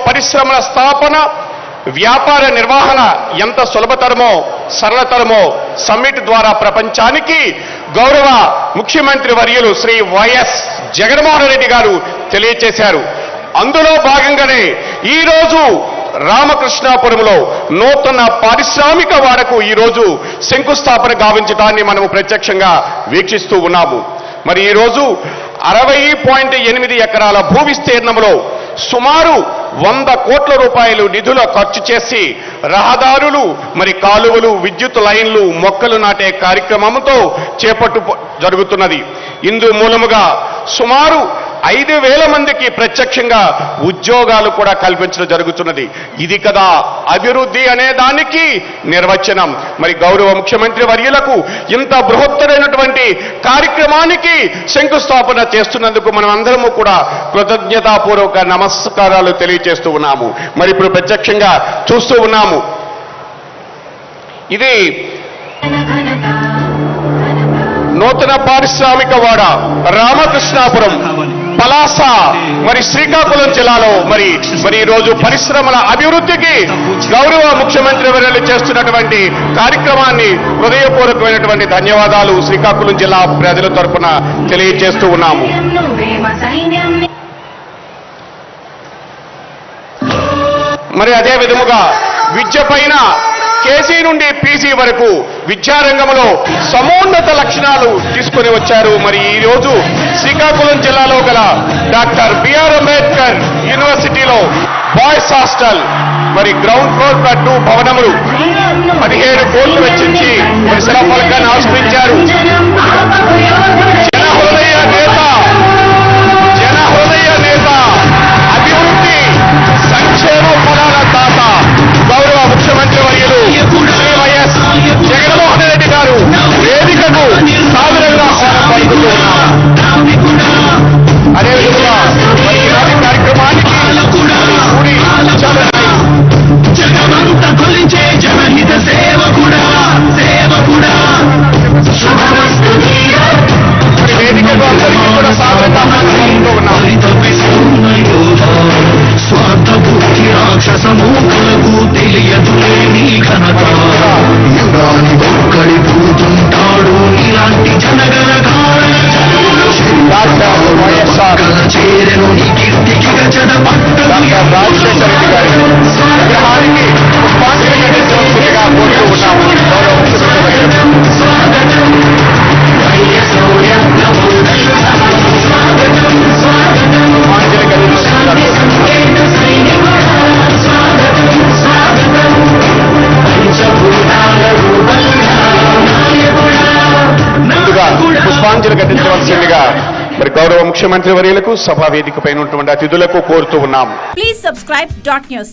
పరిశ్రమల స్థాపన, వ్యాపార నిర్వహణ ఎంత సులభతరమో సరళతరమో సమ్మిట్ ద్వారా ప్రపంచానికి గౌరవ ముఖ్యమంత్రి వర్యులు శ్రీ వైఎస్ జగన్మోహన్ రెడ్డి గారు తెలియజేశారు. అందులో భాగంగానే ఈరోజు రామకృష్ణాపురంలో నూతన పారిశ్రామిక వాడకు ఈరోజు శంకుస్థాపన గావించడాన్ని మనము ప్రత్యక్షంగా వీక్షిస్తూ ఉన్నాము. మరి ఈరోజు 60.8 ఎకరాల భూ విస్తీర్ణంలో సుమారు 100 కోట్ల రూపాయలు నిధుల ఖర్చు చేసి రహదారులు, మరి కాలువలు, విద్యుత్ లైన్లు, మొక్కలు నాటే కార్యక్రమంతో చేపట్టు జరుగుతున్నది. ఇందు మూలముగా సుమారు 5,000 మందికి ప్రత్యక్షంగా ఉద్యోగాలు కూడా కల్పించడం జరుగుతున్నది. ఇది కదా అభివృద్ధి అనే దానికి నిర్వచనం. మరి గౌరవ ముఖ్యమంత్రి వర్యులకు ఇంత బృహత్తరైనటువంటి కార్యక్రమానికి శంకుస్థాపన చేస్తున్నందుకు మనం అందరము కూడా కృతజ్ఞతాపూర్వక నమస్కారాలు తెలియజేస్తూ ఉన్నాము. మరి ఇప్పుడు ప్రత్యక్షంగా చూస్తూ ఉన్నాము. ఇది నూతన పారిశ్రామిక వాడ రామకృష్ణాపురం, పలాస, మరి శ్రీకాకుళం జిల్లాలో మరి ఈరోజు పరిశ్రమల అభివృద్ధికి గౌరవ ముఖ్యమంత్రి వర్యులు చేస్తున్నటువంటి కార్యక్రమాన్ని హృదయపూర్వకమైనటువంటి ధన్యవాదాలు శ్రీకాకుళం జిల్లా ప్రజల తరఫున తెలియజేస్తూ ఉన్నాము. మరి అదే విధముగా విద్య పైన కేజీ నుండి పీజీ వరకు విద్యారంగంలో సమున్నత లక్షణాలు తీసుకుని వచ్చారు. మరి ఈ రోజు శ్రీకాకుళం జిల్లాలో గల డాక్టర్ బిఆర్ అంబేద్కర్ యూనివర్సిటీలో బాయ్స్ హాస్టల్, మరి గ్రౌండ్ ఫ్లోర్ +2 భవనములు 17 కోట్లు వెచ్చించి మరి శిలాఫలకాన్ని ఆవిష్కరించారు. జనహృదయ నేత, అభివృద్ధి సంక్షేమ ఫలాల దాత గౌరవ ముఖ్యమంత్రి వర్యులు శ్రీ వైఎస్ జగన్మోహన్ రెడ్డి గారు వేదికకు సాదరంగా పలుకుతూ ఉన్నారు. అదేవిధంగా ఈనాటి కార్యక్రమానికి ముఖ్యమంత్రి వర్యులకు సభా వేదిక పైన ఉన్నటువంటి అతిథులకు కోరుతూ ఉన్నాం. Please subscribe dot news.